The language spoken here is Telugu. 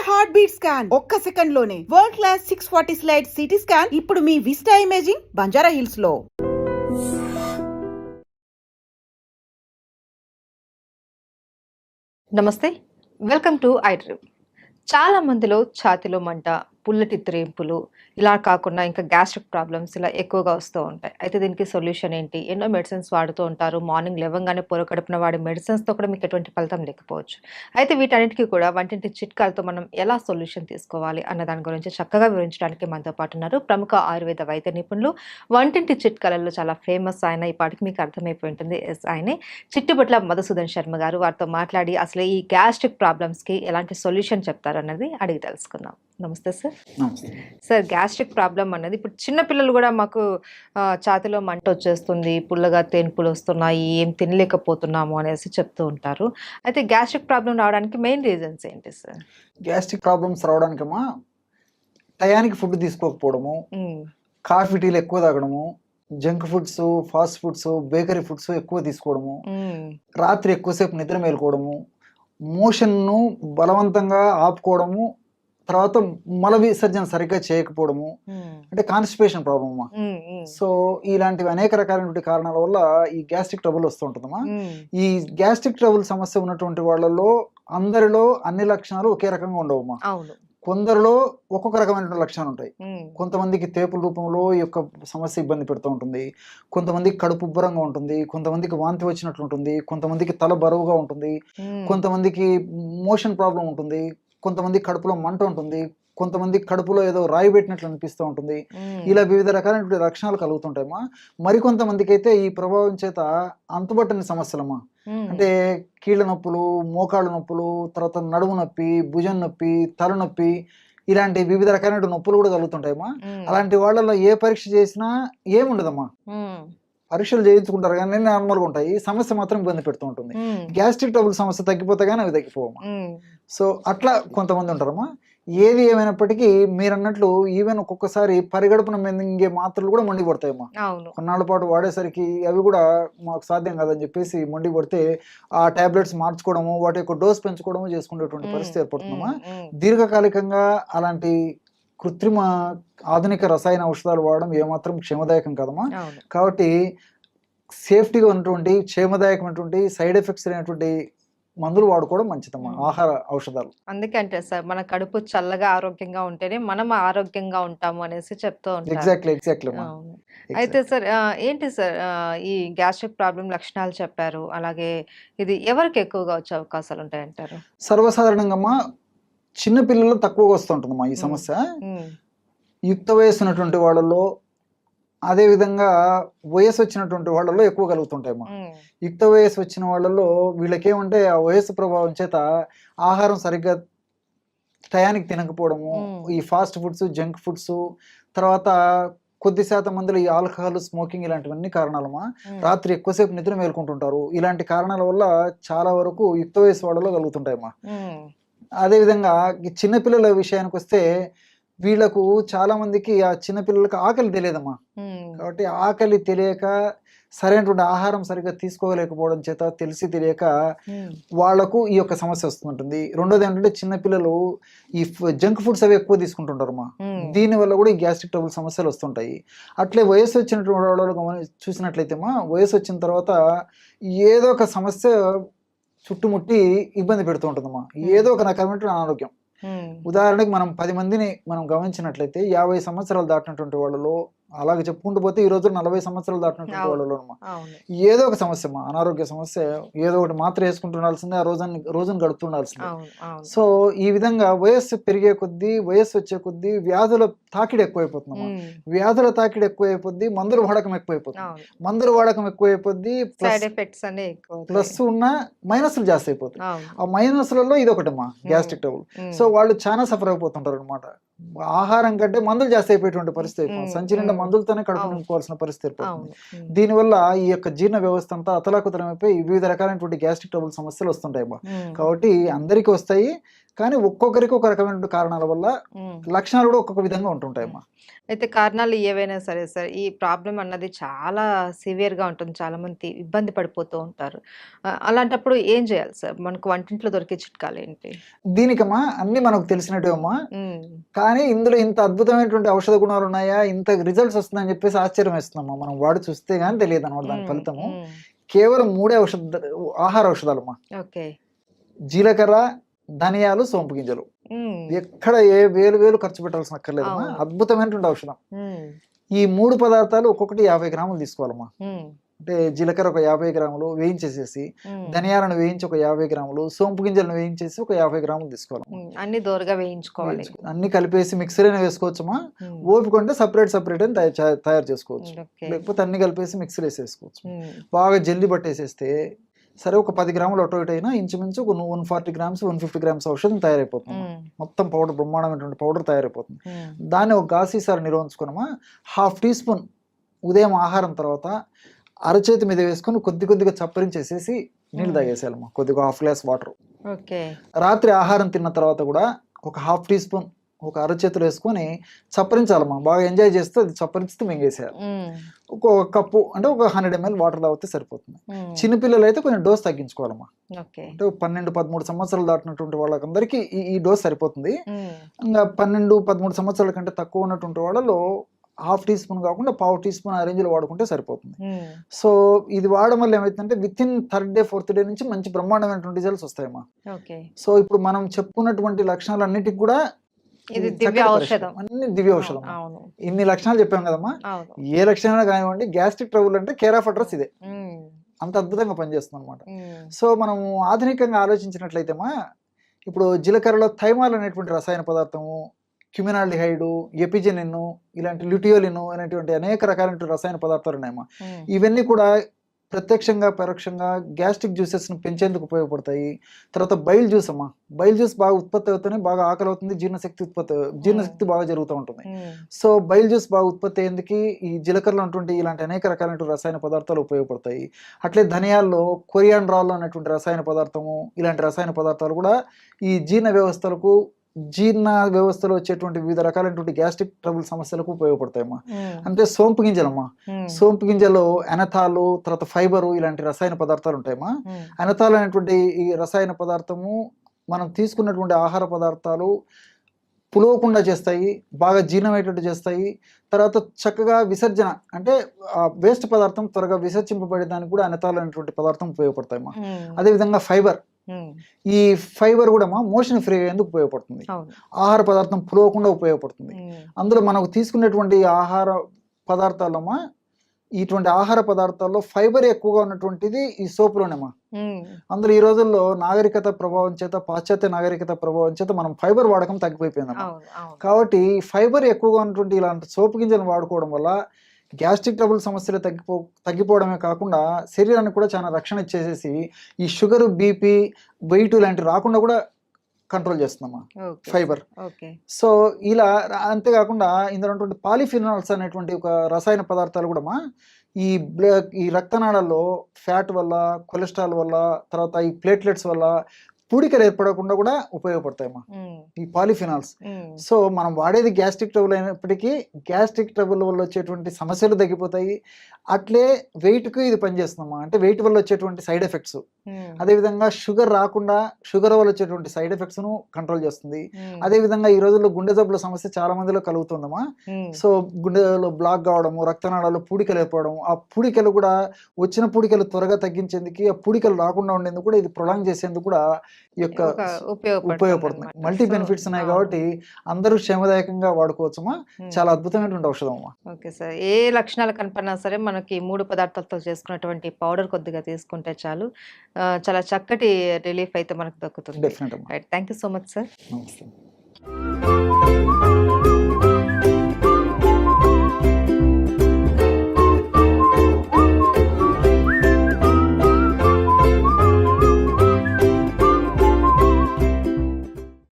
హార్ట్ బీట్ స్కాన్ ఒక్క సెకండ్ లోనే world class 640 slide CT scan ఇప్పుడు మీ విస్టా ఇమేజింగ్ బంజారా హిల్స్ లో. నమస్తే, వెల్కమ్ టు ఐ డ్రీమ్. చాలా మందిలో ఛాతీలో మంట, పుల్లటి త్రేంపులు, ఇలా కాకుండా ఇంకా గ్యాస్ట్రిక్ ప్రాబ్లమ్స్ ఇలా ఎక్కువగా వస్తూ ఉంటాయి. అయితే దీనికి సొల్యూషన్ ఏంటి? ఎన్నో మెడిసిన్స్ వాడుతూ ఉంటారు. మార్నింగ్ లేవగానే పొరకడుపున వాడే మెడిసిన్స్తో కూడా మీకు ఎటువంటి ఫలితం లేకపోవచ్చు. అయితే వీటన్నిటికీ కూడా వంటింటి చిట్కాలతో మనం ఎలా సొల్యూషన్ తీసుకోవాలి అన్న దాని గురించి చక్కగా వివరించడానికి మనతో పాటు ఉన్నారు ప్రముఖ ఆయుర్వేద వైద్య నిపుణులు, వంటింటి చిట్కాలలో చాలా ఫేమస్ ఆయన. ఈ పాటికి మీకు అర్థమైపోయి ఉంటుంది, ఆయనే చిట్టుబట్ల మధుసూదన్ శర్మ గారు. వారితో మాట్లాడి అసలు ఈ గ్యాస్ట్రిక్ ప్రాబ్లమ్స్కి ఎలాంటి సొల్యూషన్ చెప్తారు అన్నది అడిగి తెలుసుకుందాం. నమస్తే సార్. సార్, గ్యాస్ట్రిక్ ప్రాబ్లం అన్నది ఇప్పుడు చిన్నపిల్లలు కూడా మాకు ఛాతీలో మంట వచ్చేస్తుంది, పుల్లగా తేన్పులు వస్తున్నాయి, ఏం తినలేకపోతున్నాము అనేసి చెప్తూ ఉంటారు. అయితే గ్యాస్ట్రిక్ ప్రాబ్లం రావడానికి మెయిన్ రీజన్స్ ఏంటి సార్? గ్యాస్ట్రిక్ ప్రాబ్లమ్స్ రావడానికమ్మా టయానికి ఫుడ్ తీసుకోకపోవడము, కాఫీ టీలు ఎక్కువ తాగడము, junk foods, fast foods, bakery foods ఎక్కువ తీసుకోవడము, రాత్రి ఎక్కువసేపు నిద్ర మేలుకోవడము, మోషన్ను బలవంతంగా ఆపుకోవడము, తర్వాత మల విసర్జన సరిగ్గా చేయకపోవడము, అంటే కాన్స్టిపేషన్ ప్రాబ్లమ్ అమ్మా. సో ఇలాంటివి అనేక రకాలైన కారణాల వల్ల ఈ గ్యాస్ట్రిక్ ట్రబుల్ వస్తూ ఉంటుందమ్మా. ఈ గ్యాస్ట్రిక్ ట్రబుల్ సమస్య ఉన్నటువంటి వాళ్ళలో అందరిలో అన్ని లక్షణాలు ఒకే రకంగా ఉండవమ్మా. కొందరిలో ఒక్కొక్క రకమైన లక్షణాలు ఉంటాయి. కొంతమందికి తేపుల రూపంలో ఈ యొక్క సమస్య ఇబ్బంది పెడుతూ ఉంటుంది, కొంతమందికి కడుపు ఉబ్బరంగా ఉంటుంది, కొంతమందికి వాంతి వచ్చినట్లు ఉంటుంది, కొంతమందికి తల బరువుగా ఉంటుంది, కొంతమందికి మోషన్ ప్రాబ్లం ఉంటుంది, కొంతమంది కడుపులో మంట ఉంటుంది, కొంతమంది కడుపులో ఏదో రాయి పెట్టినట్లు అనిపిస్తూ ఉంటుంది. ఇలా వివిధ రకాలైన లక్షణాలు కలుగుతుంటాయమ్మా. మరికొంతమందికి అయితే ఈ ప్రభావం చేత అంతుబట్టని సమస్యలమ్మా, అంటే కీళ్ళ నొప్పులు, మోకాళ్ళ నొప్పులు, తర్వాత నడుము నొప్పి, భుజం నొప్పి, తలనొప్పి, ఇలాంటి వివిధ రకాలైన నొప్పులు కూడా కలుగుతుంటాయమ్మా. అలాంటి వాళ్ళలో ఏ పరీక్ష చేసినా ఏముండదమ్మా, పరీక్షలు చేయించుకుంటారు కానీ నార్మల్గా ఉంటాయి, సమస్య మాత్రం ఇబ్బంది పెడుతూ ఉంటుంది. గ్యాస్ట్రిక్ ట్రబుల్ సమస్య తగ్గిపోతే కానీ అవి తగ్గిపోవమ్మా. సో అట్లా కొంతమంది ఉంటారమ్మా. ఏది ఏమైనప్పటికీ మీరు అన్నట్లు ఈవెన్ ఒక్కొక్కసారి పరిగడుపున మింగే మాత్రలు కూడా మండి పడతాయమ్మా. కొన్నాళ్ళ పాటు వాడేసరికి అవి కూడా మాకు సాధ్యం కాదని చెప్పేసి మండి పడితే ఆ టాబ్లెట్స్ మార్చుకోవడము, వాటి యొక్క డోస్ పెంచుకోవడము చేసుకునేటువంటి పరిస్థితి ఏర్పడుతుందమ్మా. దీర్ఘకాలికంగా అలాంటి కృత్రిమ ఆధునిక రసాయన ఔషధాలు వాడడం ఏమాత్రం క్షేమదాయకం కదమ్మా. కాబట్టి సేఫ్టీగా ఉన్నటువంటి క్షేమదాయకమైనటువంటి సైడ్ ఎఫెక్ట్స్ అనేటువంటి మందులు వాడుకోవడం మంచిదమ్మా, ఆహార ఔషధాలు. అందుకే అంటే సార్, మన కడుపు చల్లగా ఆరోగ్యంగా ఉంటేనే మనం ఆరోగ్యంగా ఉంటాము అనేసి చెప్తూ ఉంటారు. ఎగ్జాక్ట్లీ. అయితే సార్, ఏంటి సార్ ఈ గ్యాస్ట్రిక్ ప్రాబ్లం లక్షణాలు చెప్పారు, అలాగే ఇది ఎవరికి ఎక్కువగా వచ్చే అవకాశాలు ఉంటాయంటారు? సర్వసాధారణంగా అమ్మా చిన్న పిల్లల్లో తక్కువగా వస్తుంటుందమ్మా ఈ సమస్య. యుక్త వయసు ఉన్నటువంటి వాళ్ళలో, అదేవిధంగా వయసు వచ్చినటువంటి వాళ్ళలో ఎక్కువ కలుగుతుంటాయమ్మా. యుక్త వయసు వచ్చిన వాళ్ళలో వీళ్ళకేమంటే ఆ వయసు ప్రభావం చేత ఆహారం సరిగ్గా టయానికి తినకపోవడము, ఈ ఫాస్ట్ ఫుడ్స్, జంక్ ఫుడ్స్, తర్వాత కొద్ది శాతం మందిలో ఈ ఆల్కహాల్, స్మోకింగ్ ఇలాంటివన్నీ కారణాలమ్మా. రాత్రి ఎక్కువసేపు నిద్ర మేల్కొంటుంటారు. ఇలాంటి కారణాల వల్ల చాలా వరకు యుక్త వయసు వాళ్ళలో కలుగుతుంటాయమ్మా. అదేవిధంగా చిన్నపిల్లల విషయానికి వస్తే వీళ్ళకు చాలా మందికి ఆ చిన్నపిల్లలకు ఆకలి తెలియదమ్మా. కాబట్టి ఆకలి తెలియక సరైనటువంటి ఆహారం సరిగ్గా తీసుకోలేకపోవడం చేత తెలిసి తెలియక వాళ్లకు ఈ యొక్క సమస్య వస్తుంటుంది. రెండోది ఏంటంటే చిన్నపిల్లలు ఈ జంక్ ఫుడ్స్ అవి ఎక్కువ తీసుకుంటుంటారమ్మా. దీనివల్ల కూడా ఈ గ్యాస్ట్రిక్ ట్రబుల్ సమస్యలు వస్తుంటాయి. అట్లే వయసు వచ్చినటువంటి వాళ్ళు చూసినట్లయితే వయసు వచ్చిన తర్వాత ఏదో ఒక సమస్య చుట్టుముట్టి ఇబ్బంది పెడుతూ ఉంటుందమ్మా, ఏదో ఒక రకమైన అనారోగ్యం. ఉదాహరణకి మనం 10 మందిని మనం గమనించినట్లయితే 50 సంవత్సరాలు దాటినటువంటి వాళ్ళలో, అలాగే చెప్పుకుంటూ పోతే ఈ రోజు 40 సంవత్సరాలు దాటినటువంటి వాళ్ళలో ఏదో ఒక సమస్య, అనారోగ్య సమస్య, ఏదో ఒకటి మాత్ర వేసుకుంటుండాల్సిందే, ఆ రోజును గడుపుతుండాల్సిందే. సో ఈ విధంగా వయస్సు పెరిగే కొద్దీ, వయస్సు వచ్చే కొద్దీ వ్యాధుల తాకిడి ఎక్కువైపోతుందమ్మా. వ్యాధుల తాకిడి ఎక్కువైపోద్ది, మందుల వాడకం ఎక్కువైపోతుంది. మందుల వాడకం ఎక్కువైపోద్ది, ప్లస్ ఉన్న మైనస్లు జాస్తి అయిపోతాయి. ఆ మైనస్లలో ఇది ఒకటమ్మా గ్యాస్ట్రిక్ ట్రబుల్. సో వాళ్ళు చాలా సఫర్ అయిపోతుంటారు అనమాట. ఆహారం కంటే మందులు జాస్తి అయిపోయేటువంటి పరిస్థితి, సంచి నిండా మందులతోనే కడుపు నింపుకోవాల్సిన పరిస్థితి ఏర్పడుతుంది. దీనివల్ల ఈ యొక్క జీర్ణ వ్యవస్థ అంతా అతలాకుతలమైపోయి వివిధ రకాలైనటువంటి గ్యాస్ట్రిక్ ట్రబుల్ సమస్యలు వస్తుంటాయి. కాబట్టి అందరికీ వస్తాయి, కానీ ఒక్కొక్కరికి ఒక రకమైన కారణాల వల్ల లక్షణాలు కూడా ఒక్కొక్క విధంగా ఉంటుంటాయమ్మా. అయితే కారణాలు ఏవైనా సరే సార్, ఈ ప్రాబ్లం అన్నది చాలా సివియర్‌గా ఉంటుంది. చాలామంది ఇబ్బంది పడిపోతూ ఉంటారు. అలాంటప్పుడు ఏం చేయాలి సార్? మనకు వంటింట్లో దొరికే చిట్కాలేంటి? దీనికమ్మా అన్ని మనకు తెలిసినట్టేమ్మా, హ్మ్. కానీ ఇందులో ఇంత అద్భుతమైనటువంటి ఔషధ గుణాలు ఉన్నాయా, ఇంత రిజల్ట్స్ వస్తుందని చెప్పేసి ఆశ్చర్యం వేస్తున్నామా. మనం వాడి చూస్తే గానీ తెలియదు అనమాట దాని హ్మ్. ఫలితము. హ్మ్. కేవలం 3 ఆహార ఔషధాలమ్మా. ఓకే. జీలకర్ర, ధనియాలు, సోంపు గింజలు. హ్మ్. ఎక్కడ ఏ వేలు ఖర్చు పెట్టాల్సిన అక్కర్లేదమ్మా. అవును. అద్భుతమైనటువంటి ఔషధం. హ్మ్. ఈ 3 పదార్థాలు ఒక్కొక్కటి 50 గ్రాములు తీసుకోవాలమ్మా. హ్మ్. అంటే జీలకర్ర ఒక 50 గ్రాములు వేయించేసేసి, హ్మ్. ధనియాలను వేయించి ఒక 50 గ్రాములు, సోంపు గింజలను వేయించేసి ఒక 50 గ్రాములు తీసుకోవాలమ్మా. అన్ని దోరగా వేయించుకోవాలి. అన్ని కలిపేసి మిక్సీలోనే వేసుకోవచ్చమ్మా. హ్మ్. ఓపిక ఉంటే సపరేట్ అని తయారు చేసుకోవచ్చు. ఓకే. లేకపోతే అన్ని కలిపేసి మిక్సీలో వేసేసుకోవచ్చు. హ్మ్. బాగా జల్లి పట్టేసేస్తే సరే ఒక 10 గ్రాములు అటు ఇటు అయినా ఇంచుమించు ఒక 140 గ్రామ్స్ 150 గ్రామ్స్ ఔషధం తయారైపోతుంది. హ్మ్. మొత్తం పౌడర్ బ్రహ్మాండమైనటువంటి పౌడర్ తయారైపోతుంది. హ్మ్. దాన్ని ఒక గాసీసారి నిల్వ ఉంచుకున్నామా, 1/2 టీ స్పూన్ ఉదయం ఆహారం తర్వాత అరచేతి మీద వేసుకొని కొద్దిగా చప్పరించేసేసి నీళ్ళు తాగేసేయాలమ్మా. కొద్దిగా 1/2 గ్లాస్ వాటర్. ఓకే. రాత్రి ఆహారం తిన్న తర్వాత కూడా ఒక 1/2 టీ స్పూన్ ఒక అరచేతులు వేసుకొని చప్పరించాలమ్మా. బాగా ఎంజాయ్ చేస్తూ అది చప్పరిస్తూ మింగేసేయాలి. హ్మ్. ఒక కప్పు అంటే ఒక 100 ml వాటర్ తాగితే సరిపోతుంది. హ్మ్. చిన్నపిల్లలు అయితే కొంచెం డోస్ తగ్గించుకోవాలమ్మా. ఓకే. అంటే 12-13 సంవత్సరాలు దాటినటువంటి వాళ్ళకందరికీ ఈ డోస్ సరిపోతుంది. హ్మ్. ఇంకా 12-13 సంవత్సరాల కంటే తక్కువ ఉన్నటువంటి వాళ్ళలో 1/2 టీ స్పూన్ కాకుండా 1/4 టీ స్పూన్ ఆ రేంజ్లో వాడుకుంటే సరిపోతుంది. హ్మ్. సో ఇది వాడడం వల్ల ఏమైతుందంటే within 3rd day 4th day నుంచి మంచి బ్రహ్మాండమైనటువంటి రిజల్ట్స్ వస్తాయమ్మా. ఓకే. సో ఇప్పుడు మనం చెప్పుకున్నటువంటి లక్షణాలన్నిటికి కూడా ఇది చక్కటి దివ్య పరిష్కారం. ఔషధం. అన్ని దివ్య అవును. ఔషధం. అవును. ఇన్ని లక్షణాలు చెప్పాం కదమ్మా. అవును. ఏ లక్షణమైనా కానివ్వండి, గ్యాస్ట్రిక్ ట్రబుల్ అంటే కేర్ ఆఫ్ అడ్రస్ ఇదే. హ్మ్. అంత అద్భుతంగా పనిచేస్తుంది అనమాట. హ్మ్. సో మనం ఆధునికంగా ఆలోచించినట్లయితేమా, ఇప్పుడు జీలకర్రలో థైమాల్ అనేటువంటి రసాయన పదార్థము, క్యుమినాల్డిహైడ్, ఎపిజెనిన్, ఇలాంటి ల్యూటియోలిన్ అనేటువంటి అనేక రకాలైన రసాయన పదార్థాలు ఉన్నాయమ్మా. హ్మ్. ఇవన్నీ కూడా ప్రత్యక్షంగా పరోక్షంగా గ్యాస్ట్రిక్ జ్యూసెస్ను పెంచేందుకు ఉపయోగపడతాయి. తర్వాత బైల్ జ్యూస్ అమ్మా. బైల్ జ్యూస్ బాగా ఉత్పత్తి అవుతూనే బాగా ఆకలి అవుతుంది, జీర్ణశక్తి బాగా జరుగుతూ ఉంటుంది. హ్మ్. సో బైల్ జ్యూస్ బాగా ఉత్పత్తి అయ్యేందుకు ఈ జీలకర్రలో ఉన్నటువంటి ఇలాంటి అనేక రకాలైన రసాయన పదార్థాలు ఉపయోగపడతాయి. అట్లే ధనియాల్లో కొరియాండ్రాల్ అనేటువంటి రసాయన పదార్థము, ఇలాంటి రసాయన పదార్థాలు కూడా ఈ జీర్ణ వ్యవస్థలో వచ్చేటువంటి వివిధ రకాలైనటువంటి గ్యాస్ట్రిక్ ట్రబుల్ సమస్యలకు ఉపయోగపడతాయమ్మా. హ్మ్. అంటే సోంపు గింజలమ్మా. హ్మ్. సోంపు గింజలో ఎనథాలు, తర్వాత ఫైబరు, ఇలాంటి రసాయన పదార్థాలు ఉంటాయమ్మా. హ్మ్. ఎనథాల్ అనేటువంటి ఈ రసాయన పదార్థము మనం తీసుకున్నటువంటి ఆహార పదార్థాలు పులవకుండా చేస్తాయి, బాగా జీర్ణమయ్యేటట్టు చేస్తాయి. తర్వాత చక్కగా విసర్జన అంటే వేస్ట్ పదార్థం త్వరగా విసర్జింపబడేదానికి కూడా ఎనథాల్ అనేటువంటి పదార్థం ఉపయోగపడతాయమ్మా. హ్మ్. అదేవిధంగా ఫైబర్, హ్మ్. ఈ ఫైబర్ కూడా మోషన్ ఫ్రీ అయ్యేందుకు ఉపయోగపడుతుంది. అవును. ఆహార పదార్థం పులవకుండా ఉపయోగపడుతుంది. హ్మ్. అందులో మనకు తీసుకునేటువంటి ఆహార పదార్థాలమ్మా, ఇటువంటి ఆహార పదార్థాల్లో ఫైబర్ ఎక్కువగా ఉన్నటువంటిది ఈ సోపులోనేమా. హ్మ్. అందులో ఈ రోజుల్లో నాగరికత ప్రభావం చేత, పాశ్చాత్య నాగరికత ప్రభావం చేత మనం ఫైబర్ వాడకం తగ్గిపోయిపోయిందమ్మా. అవును. అవును. కాబట్టి ఫైబర్ ఎక్కువగా ఉన్నటువంటి ఇలాంటి సోపు గింజలను వాడుకోవడం వల్ల గ్యాస్ట్రిక్ ట్రబుల్ సమస్యలు తగ్గిపోవడమే కాకుండా శరీరానికి కూడా చాలా రక్షణ ఇచ్చేసేసి ఈ షుగర్, బీపీ, వెయిట్ ఇలాంటివి రాకుండా కూడా కంట్రోల్ చేస్తుందమ్మా ఓకే. ఫైబర్. ఓకే. సో ఇలా అంతేకాకుండా ఇందులో ఉన్నటువంటి పాలిఫినాల్స్ అనేటువంటి ఒక రసాయన పదార్థాలు కూడా ఈ రక్తనాళాల్లో ఫ్యాట్ వల్ల, కొలెస్ట్రాల్ వల్ల, తర్వాత ఈ ప్లేట్లెట్స్ వల్ల పూడికలు ఏర్పడకుండా కూడా ఉపయోగపడతాయమ్మా హ్మ్. ఈ పాలిఫినాల్స్. హ్మ్. సో మనం వాడేది గ్యాస్ట్రిక్ ట్రబుల్ అయినప్పటికీ గ్యాస్ట్రిక్ ట్రబుల్ వల్ల వచ్చేటువంటి సమస్యలు తగ్గిపోతాయి. అట్లే వెయిట్కి ఇది పనిచేస్తుందమ్మా. అంటే వెయిట్ వల్ల వచ్చేటువంటి సైడ్ ఎఫెక్ట్స్, హ్మ్. అదేవిధంగా షుగర్ రాకుండా షుగర్ వల్ల వచ్చేటువంటి సైడ్ ఎఫెక్ట్స్ను కంట్రోల్ చేస్తుంది. హ్మ్. అదేవిధంగా ఈ రోజుల్లో గుండె జబ్బుల సమస్య చాలా మందిలో కలుగుతుందమ్మా. హ్మ్. సో గుండెలో బ్లాక్ కావడము, రక్తనాళాల్లో పూడికలు ఏర్పడడం, ఆ పూడికలు కూడా వచ్చిన పూడికలు త్వరగా తగ్గించేందుకు, ఆ పూడికలు రాకుండా ఉండేందుకు కూడా ఇది ప్రొలాంగ్ చేసేందుకు కూడా ఈ యొక్క ఉపయోగపడుతుంది. మల్టీ బెనిఫిట్స్ ఉన్నాయి కాబట్టి అందరూ క్షేమదాయకంగా వాడుకోవచ్చమ్మా. చాలా అద్భుతమైనటువంటి ఔషధం అమ్మా. Okay sir. ఏ లక్షణాలు కనపడినా సరే మనకి 3 పదార్థాలతో చేసుకున్నటువంటి పౌడర్ కొద్దిగా తీసుకుంటే చాలు. చాలా చక్కటి రిలీఫ్ అయితే మనకు దక్కుతుంది. డెఫినెట్ అమ్మా. Right. Thank you so much sir. నమస్తే.